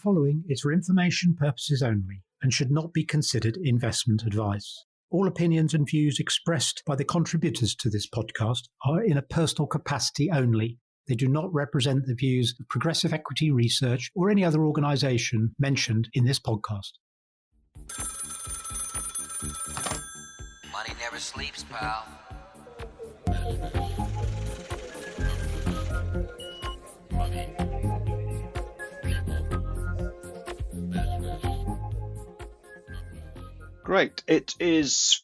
following is for information purposes only and should not be considered investment advice. All opinions and views expressed by the contributors to this podcast are in a personal capacity only. They do not represent the views of Progressive Equity Research or any other organisation mentioned in this podcast. Money never sleeps, pal. Great. It is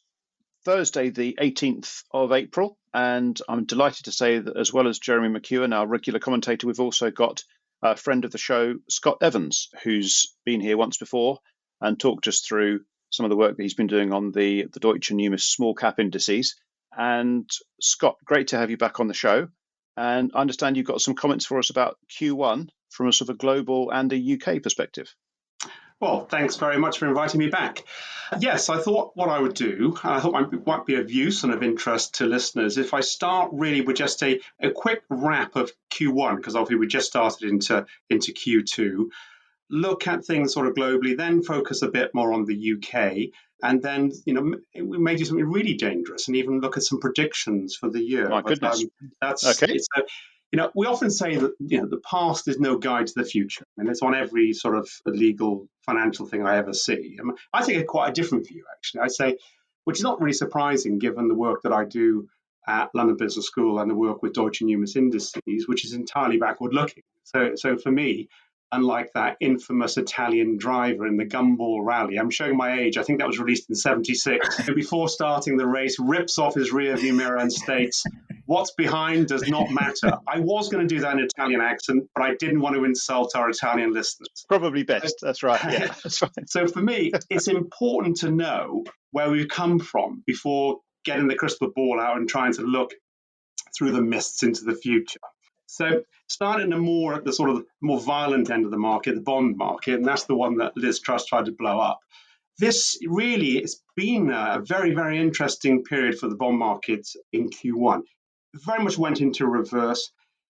Thursday, the 18th of April, and I'm delighted to say that as well as Jeremy McEwen, our regular commentator, we've also got a friend of the show, Scott Evans, who's been here once before and talked us through some of the work that he's been doing on the Deutsche Numis small cap indices. And Scott, great to have you back on the show. And I understand you've got some comments for us about Q1 from a sort of global and a UK perspective. Well, thanks very much for inviting me back. Yes, I thought what I would do, I thought might be of use and of interest to listeners, if I start really with just a quick wrap of Q1, because obviously we just started into Q2, look at things sort of globally, then focus a bit more on the UK, and then, we may do something really dangerous and even look at some predictions for the year. My goodness. That's okay. We often say that the past is no guide to the future, and it's on every sort of legal financial thing I ever see. I take quite a different view, actually. I say, which is not really surprising given the work that I do at London Business School and the work with Deutsche Numis Indices, which is entirely backward-looking. So for me, unlike that infamous Italian driver in the Gumball Rally, I'm showing my age, I think that was released in 76, who before starting the race rips off his rearview mirror and states, "What's behind does not matter." I was going to do that in an Italian accent, but I didn't want to insult our Italian listeners. Probably best. That's right. Yeah, that's right. So for me, it's important to know where we've come from before getting the crystal ball out and trying to look through the mists into the future. So starting at the sort of more violent end of the market, the bond market, and that's the one that Liz Truss tried to blow up. This really has been a very, very interesting period for the bond market in Q1. It very much went into reverse.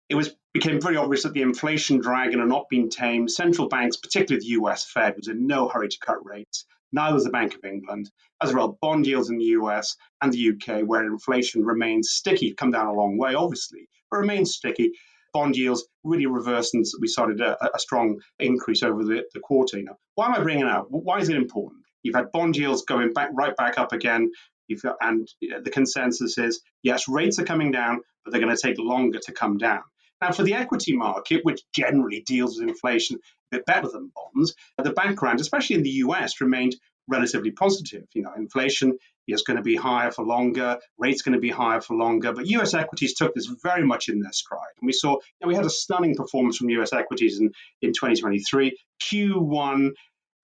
It became very obvious that the inflation dragon had not been tamed. Central banks, particularly the US Fed, was in no hurry to cut rates. Neither was the Bank of England. As a result, bond yields in the US and the UK, where inflation remains sticky, come down a long way, obviously, but remains sticky. Bond yields really reversed, and we started a strong increase over the quarter. Why am I bringing it up? Why is it important? You've had bond yields going right back up again. The consensus is, yes, rates are coming down, but they're going to take longer to come down. Now, for the equity market, which generally deals with inflation a bit better than bonds, the background, especially in the US, remained relatively positive. Inflation is going to be higher for longer, rates going to be higher for longer, but US equities took this very much in their stride. And we saw, we had a stunning performance from US equities in 2023. Q1,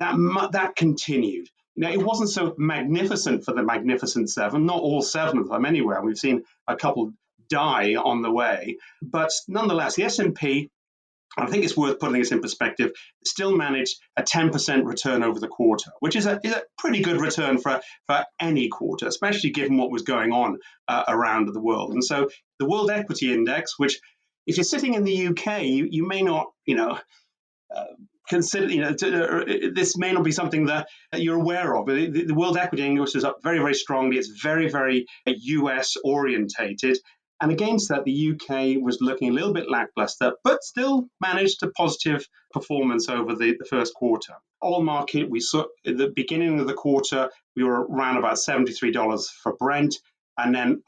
that continued. It wasn't so magnificent for the Magnificent Seven, not all seven of them anywhere. We've seen a couple die on the way. But nonetheless, the S&P, I think it's worth putting this in perspective, still managed a 10% return over the quarter, which is a pretty good return for any quarter, especially given what was going on around the world. And so the World Equity Index, which if you're sitting in the UK, you may not, consider, this may not be something that you're aware of. The World Equity Index is up very, very strongly. It's very, very US orientated. And against that, the UK was looking a little bit lackluster, but still managed a positive performance over the first quarter. Oil market, we saw at the beginning of the quarter, we were around about $73 for Brent, and then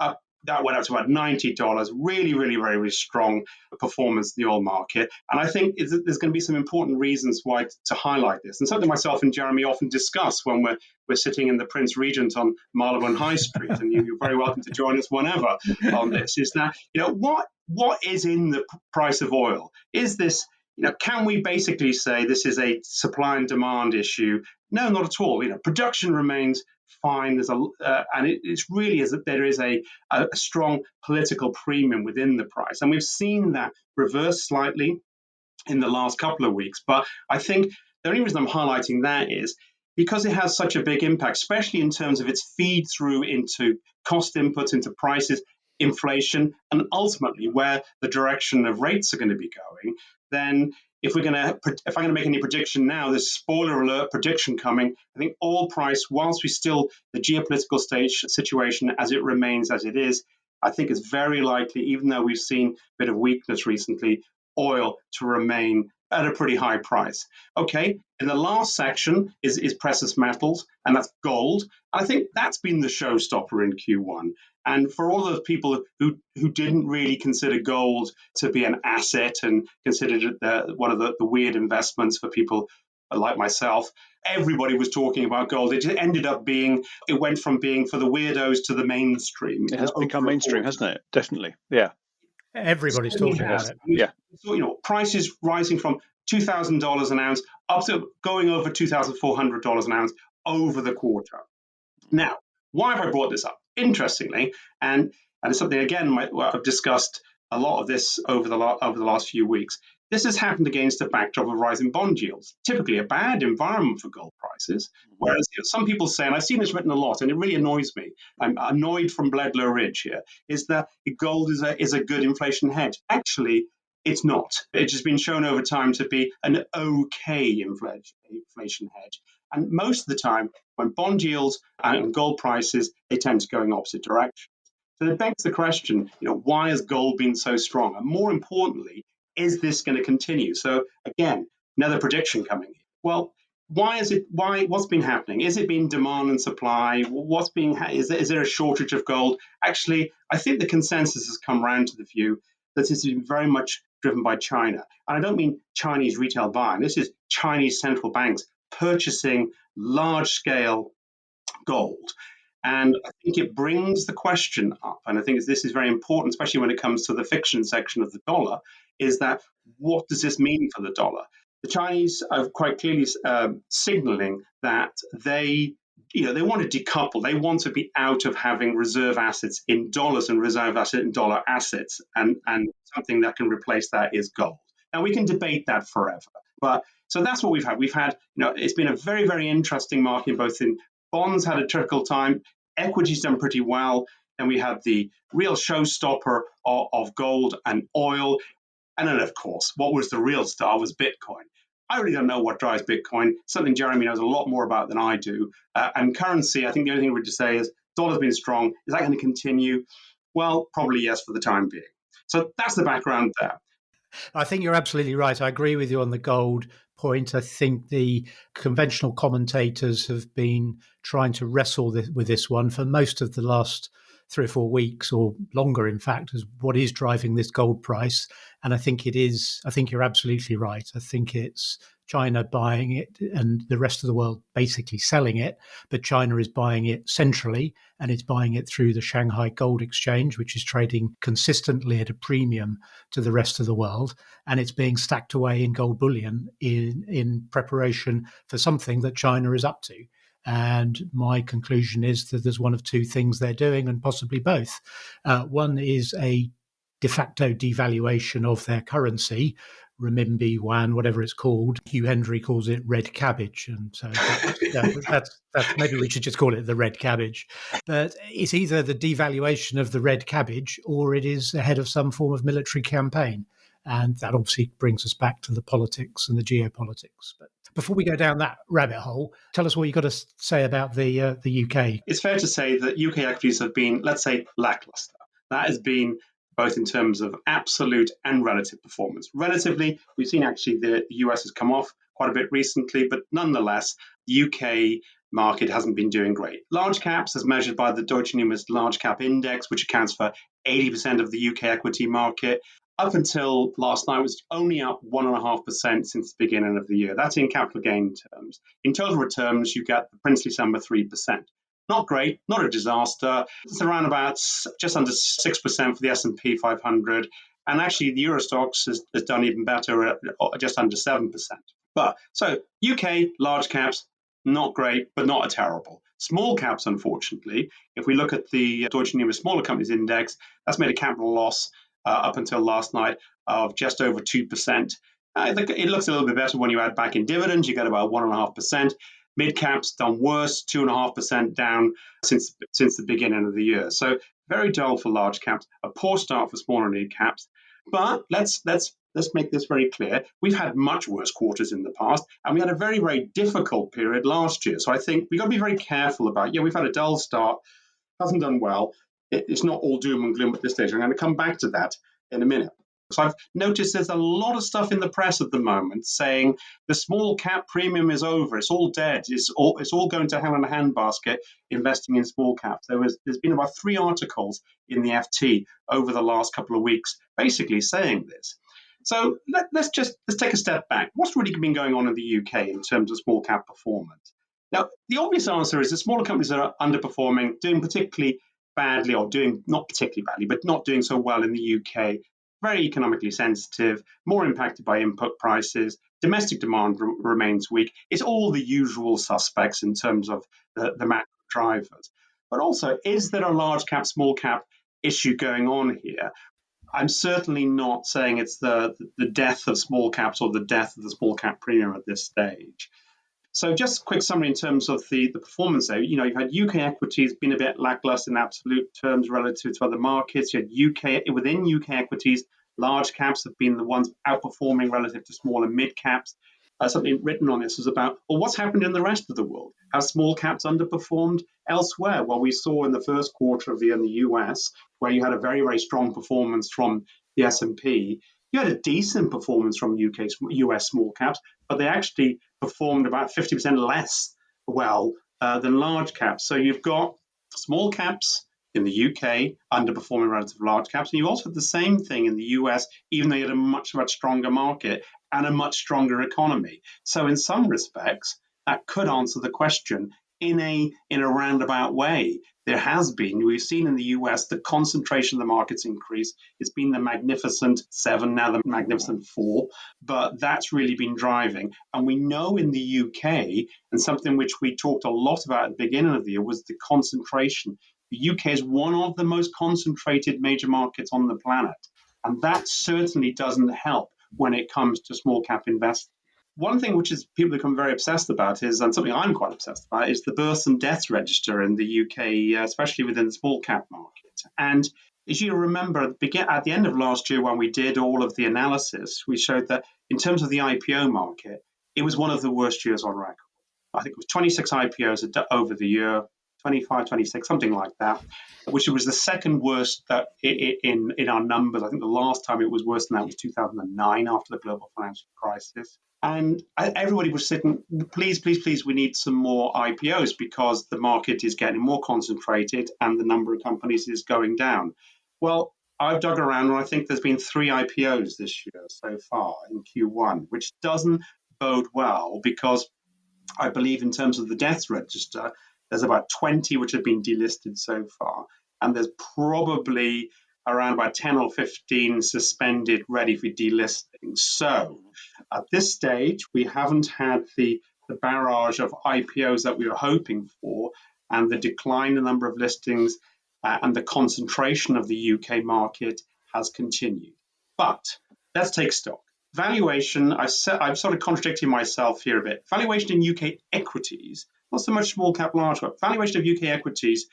that went up to about $90. Really, really, very, very strong performance in the oil market. And I think there's going to be some important reasons why to highlight this. And something myself and Jeremy often discuss when we're sitting in the Prince Regent on Marylebone High Street, and you're very welcome to join us whenever on this, is that, what is in the price of oil? Is this, can we basically say this is a supply and demand issue? No, not at all. Production remains fine. And it's really is that there is a strong political premium within the price. And we've seen that reverse slightly in the last couple of weeks. But I think the only reason I'm highlighting that is because it has such a big impact, especially in terms of its feed through into cost inputs, into prices, inflation, and ultimately where the direction of rates are going to be going. then if I'm going to make any prediction now, this spoiler alert prediction coming, I think oil price, whilst the geopolitical situation as it remains as it is, I think it's very likely, even though we've seen a bit of weakness recently, oil to remain at a pretty high price. Okay, in the last section is precious metals, and that's gold. I think that's been the showstopper in Q1. And for all those people who didn't really consider gold to be an asset and considered it one of the weird investments for people like myself, everybody was talking about gold. It went from being for the weirdos to the mainstream. It has become mainstream, hasn't it? Definitely, yeah. Everybody's talking about it. Yeah. So, prices rising from $2,000 an ounce up to going over $2,400 an ounce over the quarter. Now, why have I brought this up? Interestingly, and it's something, again, I've discussed a lot of this over the last few weeks. This has happened against a backdrop of rising bond yields, typically a bad environment for gold prices. Whereas some people say, and I've seen this written a lot, and it really annoys me, I'm annoyed from Bledlow Ridge here, is that gold is a good inflation hedge. Actually, it's not. It's just been shown over time to be an okay inflation hedge. And most of the time, when bond yields and gold prices, they tend to go in opposite directions. So it begs the question, why has gold been so strong? And more importantly, is this going to continue? So again, another prediction coming. Well, what's been happening? Is it been demand and supply? Is there a shortage of gold? Actually, I think the consensus has come around to the view that this has been very much driven by China. And I don't mean Chinese retail buying. This is Chinese central banks purchasing large-scale gold. And I think it brings the question up, and I think this is very important, especially when it comes to the fiction section of the dollar, is that what does this mean for the dollar? The Chinese are quite clearly signaling that they want to decouple. They want to be out of having reserve assets in dollars and reserve asset in dollar assets, and something that can replace that is gold. Now, we can debate that forever, but so that's what we've had. We've had, it's been a very, very interesting market, both in bonds had a trickle time, equities done pretty well, and we had the real showstopper of gold and oil. And then, of course, what was the real star was Bitcoin. I really don't know what drives Bitcoin, something Jeremy knows a lot more about than I do. And currency, I think the only thing we're to say is dollar's been strong. Is that going to continue? Well, probably yes for the time being. So that's the background there. I think you're absolutely right. I agree with you on the gold point. I think the conventional commentators have been trying to wrestle with this one for most of the last 3 or 4 weeks, or longer, in fact, as what is driving this gold price. And I think you're absolutely right. I think it's China buying it and the rest of the world basically selling it, but China is buying it centrally, and it's buying it through the Shanghai Gold Exchange, which is trading consistently at a premium to the rest of the world, and it's being stacked away in gold bullion in preparation for something that China is up to. And my conclusion is that there's one of two things they're doing, and possibly both. One is a de facto devaluation of their currency, renminbi, yuan, whatever it's called. Hugh Hendry calls it Red Cabbage, and so that's maybe we should just call it the Red Cabbage. But it's either the devaluation of the Red Cabbage, or it is ahead of some form of military campaign, and that obviously brings us back to the politics and the geopolitics. But before we go down that rabbit hole, tell us what you've got to say about the UK. It's fair to say that UK equities have been, let's say, lacklustre. That has been both in terms of absolute and relative performance. Relatively, we've seen actually the US has come off quite a bit recently, but nonetheless, the UK market hasn't been doing great. Large caps, as measured by the Deutsche Numis Large Cap Index, which accounts for 80% of the UK equity market, up until last night was only up 1.5% since the beginning of the year. That's in capital gain terms. In total returns, you get the princely sum of 3%. Not great, not a disaster. It's around about just under 6% for the S&P 500. And actually, the Eurostoxx has done even better at just under 7%. But so UK large caps, not great, but not terrible. Small caps, unfortunately, if we look at the Deutsche Numis Smaller Companies Index, that's made a capital loss up until last night of just over 2%. It looks a little bit better when you add back in dividends. You get about 1.5%. Mid caps done worse, 2.5% down since the beginning of the year. So very dull for large caps, a poor start for smaller mid caps. But let's let's make this very clear. We've had much worse quarters in the past, and we had a very, very difficult period last year. So I think we've got to be very careful about, we've had a dull start, hasn't done well. It's not all doom and gloom at this stage. I'm going to come back to that in a minute. So I've noticed there's a lot of stuff in the press at the moment saying the small cap premium is over. It's all dead. It's all going to hell in a handbasket investing in small caps. There's been about 3 articles in the FT over the last couple of weeks basically saying this. So let's take a step back. What's really been going on in the UK in terms of small cap performance? Now, the obvious answer is that smaller companies are underperforming, doing particularly badly, or doing not particularly badly, but not doing so well in the UK. Very economically sensitive, more impacted by input prices, domestic demand remains weak. It's all the usual suspects in terms of the macro drivers. But also, is there a large cap, small cap issue going on here? I'm certainly not saying it's the death of small caps or the death of the small cap premium at this stage. So just a quick summary in terms of the performance there. You've had UK equities been a bit lackluster in absolute terms relative to other markets. You had within UK equities, large caps have been the ones outperforming relative to small and mid caps. Something written on this was about, what's happened in the rest of the world? Have small caps underperformed elsewhere? Well, we saw in the first quarter of the year in the US, where you had a very, very strong performance from the S&P. You had a decent performance from US small caps, but they actually performed about 50% less well than large caps. So you've got small caps in the UK underperforming relative to large caps, and you also had the same thing in the US, even though you had a much, much stronger market and a much stronger economy. So in some respects, that could answer the question in a roundabout way. We've seen in the US, the concentration of the markets increase. It's been the Magnificent Seven, now the Magnificent Four, but that's really been driving. And we know in the UK, and something which we talked a lot about at the beginning of the year, was the concentration. The UK is one of the most concentrated major markets on the planet, and that certainly doesn't help when it comes to small cap investing. One thing which is people become very obsessed about is, and something I'm quite obsessed about, is the births and deaths register in the UK, especially within the small cap market. And as you remember, at the end of last year when we did all of the analysis, we showed that in terms of the IPO market, it was one of the worst years on record. I think it was 26 IPOs over the year, 25, 26, something like that, which was the second worst in our numbers. I think the last time it was worse than that was 2009 after the global financial crisis. And everybody was saying, please, we need some more IPOs because the market is getting more concentrated and the number of companies is going down. Well, I've dug around and I think there's been 3 IPOs this year so far in Q1, which doesn't bode well because I believe in terms of the deaths register, there's about 20 which have been delisted so far, and there's probably around about 10 or 15 suspended ready for delisting. So at this stage, we haven't had the barrage of IPOs that we were hoping for, and the decline in the number of listings and the concentration of the UK market has continued. But let's take stock. Valuation, I'm sort of contradicting myself here a bit. Valuation in UK equities, not so much small cap, large cap. Valuation of UK equities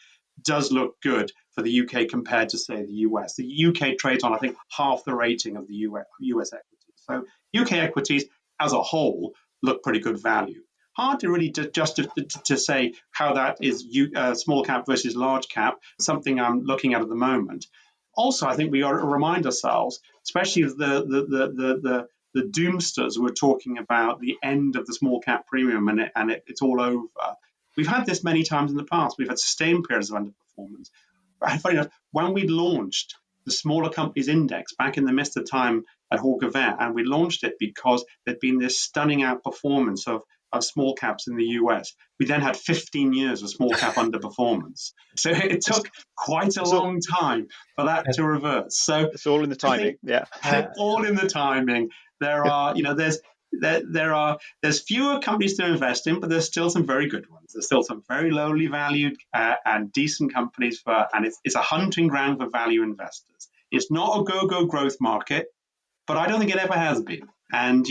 does look good for the UK compared to, say, the US. The UK trades on, I think, half the rating of the US equities. So UK equities as a whole look pretty good value. Hard to really to say how that is small cap versus large cap, something I'm looking at the moment. Also, I think we ought to remind ourselves, especially the doomsters who are talking about the end of the small cap premium and it's all over. We've had this many times in the past. We've had sustained periods of underperformance. Funny enough, when we launched the smaller companies index back in the midst of time at Hawke Event, and we launched it because there'd been this stunning outperformance of small caps in the US. We then had 15 years of small cap underperformance. So it took quite a long time for that to reverse. So it's all in the timing. Yeah. All in the timing. There are, there's fewer companies to invest in, but there's still some very good ones. There's still some very lowly valued and decent companies and it's a hunting ground for value investors. It's not a go-go growth market, but I don't think it ever has been. And,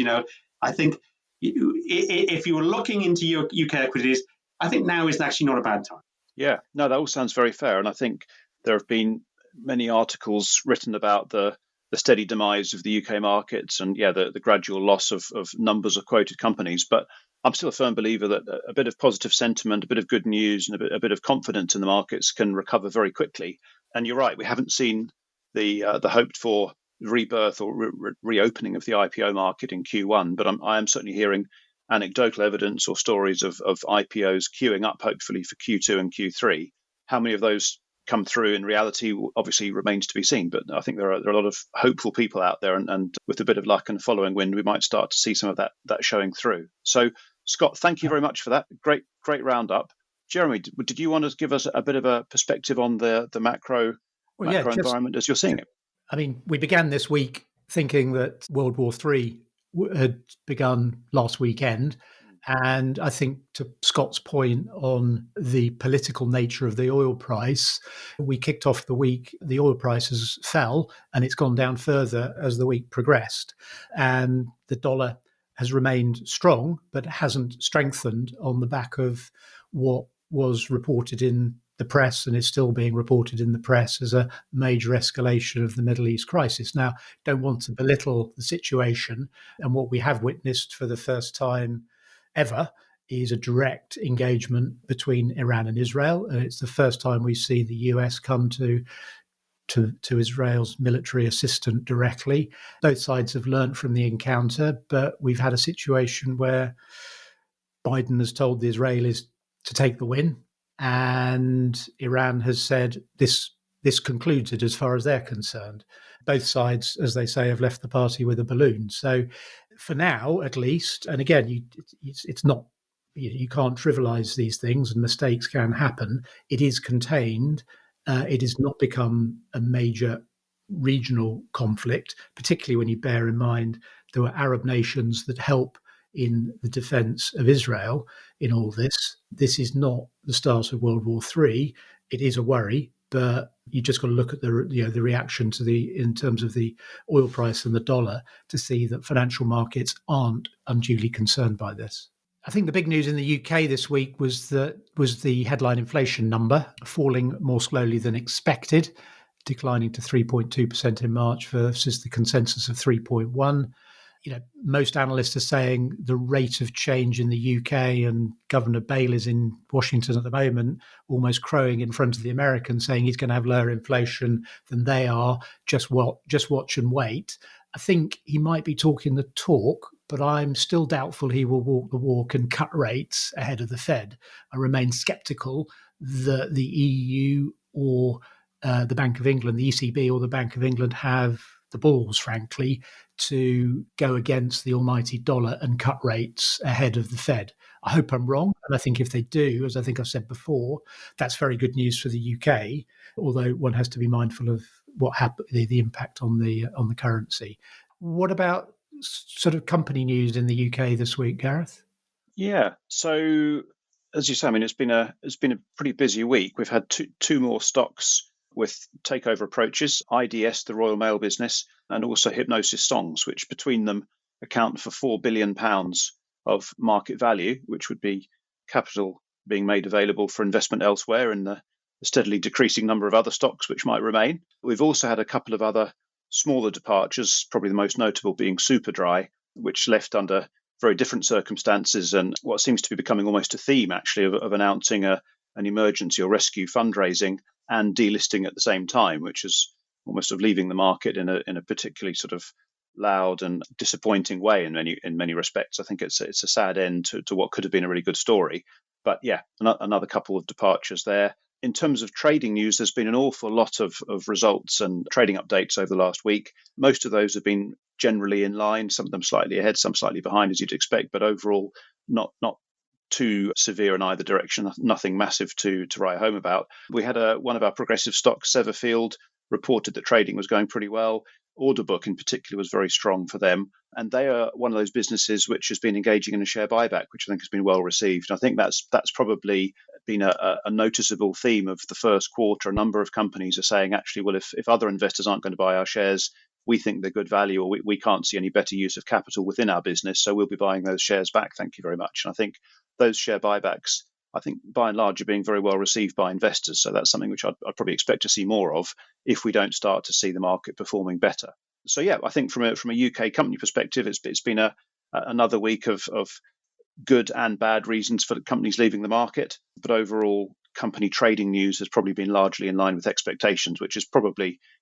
I think if you were looking into your UK equities, I think now is actually not a bad time. Yeah, no, that all sounds very fair. And I think there have been many articles written about the the steady demise of the UK markets and the gradual loss of numbers of quoted companies. But I'm still a firm believer that a bit of positive sentiment, a bit of good news, and a bit of confidence in the markets can recover very quickly. And you're right, we haven't seen the hoped for rebirth or reopening of the IPO market in Q1, but I am certainly hearing anecdotal evidence or stories of IPOs queuing up, hopefully for Q2 and Q3. How many of those come through in reality obviously remains to be seen, but I think there are a lot of hopeful people out there, and with a bit of luck and following wind, we might start to see some of that showing through. So, Scott, thank you very much for that. Great roundup. Jeremy, did you want to give us a bit of a perspective on the macro environment as you're seeing it? I mean, we began this week thinking that World War III had begun last weekend. And I think to Scott's point on the political nature of the oil price, we kicked off the week, the oil prices fell and it's gone down further as the week progressed. And the dollar has remained strong, but hasn't strengthened on the back of what was reported in the press and is still being reported in the press as a major escalation of the Middle East crisis. Now, don't want to belittle the situation, and what we have witnessed for the first time ever is a direct engagement between Iran and Israel, and it's the first time we see the US come to Israel's military assistant directly. Both sides have learned from the encounter, but we've had a situation where Biden has told the Israelis to take the win, and Iran has said this concludes it as far as they're concerned. Both sides, as they say, have left the party with a balloon. So for now, at least, and again, it's not, you can't trivialize these things and mistakes can happen. It is contained. It has not become a major regional conflict, particularly when you bear in mind there were Arab nations that help in the defense of Israel in all this. This is not the start of World War III. It is a worry, but you just got to look at the reaction to in terms of the oil price and the dollar to see that financial markets aren't unduly concerned by this. I think the big news in the UK this week was the headline inflation number falling more slowly than expected, declining to 3.2% in March versus the consensus of 3.1%. Most analysts are saying the rate of change in the UK, and Governor Bale is in Washington at the moment, almost crowing in front of the Americans, saying he's going to have lower inflation than they are. Just watch and wait. I think he might be talking the talk, but I'm still doubtful he will walk the walk and cut rates ahead of the Fed. I remain sceptical that the EU or the Bank of England, the ECB or the Bank of England have the balls, frankly, to go against the almighty dollar and cut rates ahead of the Fed. I hope I'm wrong, and I think if they do, as I think I've said before, that's very good news for the UK, although one has to be mindful of what happened, the impact on the currency. What about sort of company news in the UK this week, Gareth? Yeah, so as you say, I mean, it's been a pretty busy week. We've had two more stocks with takeover approaches, IDS, the Royal Mail business, and also Hypnosis Songs, which between them account for £4 billion of market value, which would be capital being made available for investment elsewhere in the steadily decreasing number of other stocks which might remain. We've also had a couple of other smaller departures, probably the most notable being Superdry, which left under very different circumstances and what seems to be becoming almost a theme, actually, of announcing an emergency or rescue fundraising and delisting at the same time, which is almost of leaving the market in a particularly sort of loud and disappointing way in many respects. I think it's a sad end to what could have been a really good story. But yeah, another couple of departures there. In terms of trading news, there's been an awful lot of results and trading updates over the last week. Most of those have been generally in line, some of them slightly ahead, some slightly behind, as you'd expect, but overall not too severe in either direction, nothing massive to write home about. We had one of our progressive stocks, Severfield, reported that trading was going pretty well. Order book in particular was very strong for them. And they are one of those businesses which has been engaging in a share buyback, which I think has been well received. I think that's probably been a noticeable theme of the first quarter. A number of companies are saying, actually, well, if other investors aren't going to buy our shares, we think they're good value, or we can't see any better use of capital within our business, so we'll be buying those shares back. Thank you very much. And I think those share buybacks, I think by and large, are being very well received by investors. So that's something which I'd probably expect to see more of if we don't start to see the market performing better. So yeah, I think from a UK company perspective, it's been another week of good and bad reasons for the companies leaving the market. But overall, company trading news has probably been largely in line with expectations, which is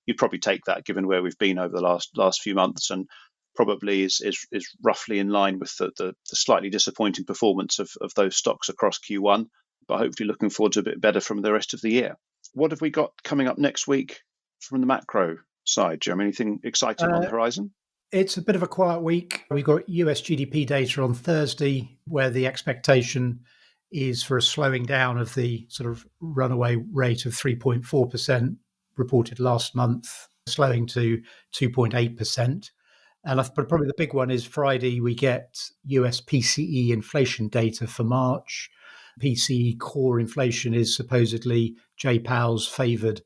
you'd probably take that given where we've been over the last few months, and probably is roughly in line with the slightly disappointing performance of those stocks across Q1, but hopefully looking forward to a bit better from the rest of the year. What have we got coming up next week from the macro side, Jim? Anything exciting on the horizon? It's a bit of a quiet week. We've got US GDP data on Thursday, where the expectation is for a slowing down of the sort of runaway rate of 3.4% reported last month, slowing to 2.8%. But probably the big one is Friday, we get US PCE inflation data for March. PCE core inflation is supposedly Jay Powell's favoured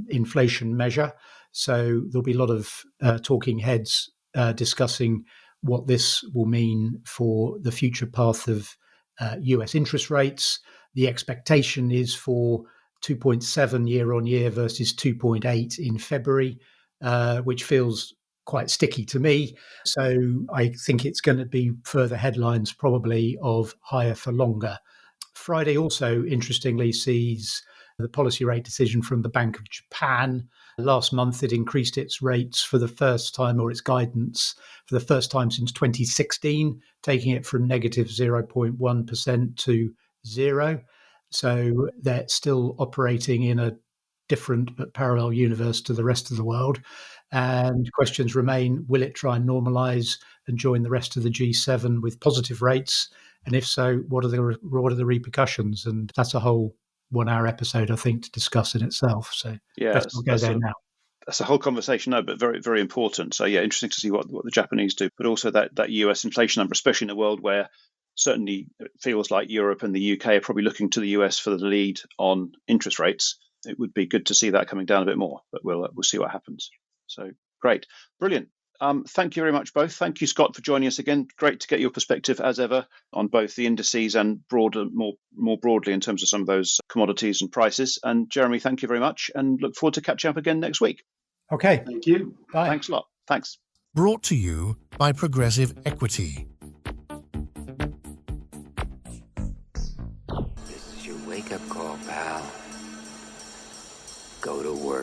inflation measure. So there'll be a lot of talking heads discussing what this will mean for the future path of US interest rates. The expectation is for 2.7 year on year versus 2.8 in February, which feels quite sticky to me. So I think it's going to be further headlines probably of higher for longer. Friday also, interestingly, sees the policy rate decision from the Bank of Japan. Last month, it increased its rates for the first time, or its guidance for the first time since 2016, taking it from negative 0.1% to 0. So they're still operating in a different but parallel universe to the rest of the world. And questions remain, will it try and normalise and join the rest of the G7 with positive rates? And if so, what are the repercussions? And that's a whole 1 hour episode, I think, to discuss in itself. So let's not go there now. That's a whole conversation, no, but very, very important. So yeah, interesting to see what the Japanese do, but also that US inflation number, especially in a world where certainly it feels like Europe and the UK are probably looking to the US for the lead on interest rates. It would be good to see that coming down a bit more, but we'll see what happens. So great, brilliant. Thank you very much, both. Thank you, Scott, for joining us again. Great to get your perspective, as ever, on both the indices and more broadly in terms of some of those commodities and prices. And Jeremy, thank you very much, and look forward to catching up again next week. Okay. Thank you. Bye. Thanks a lot. Thanks. Brought to you by Progressive Equity.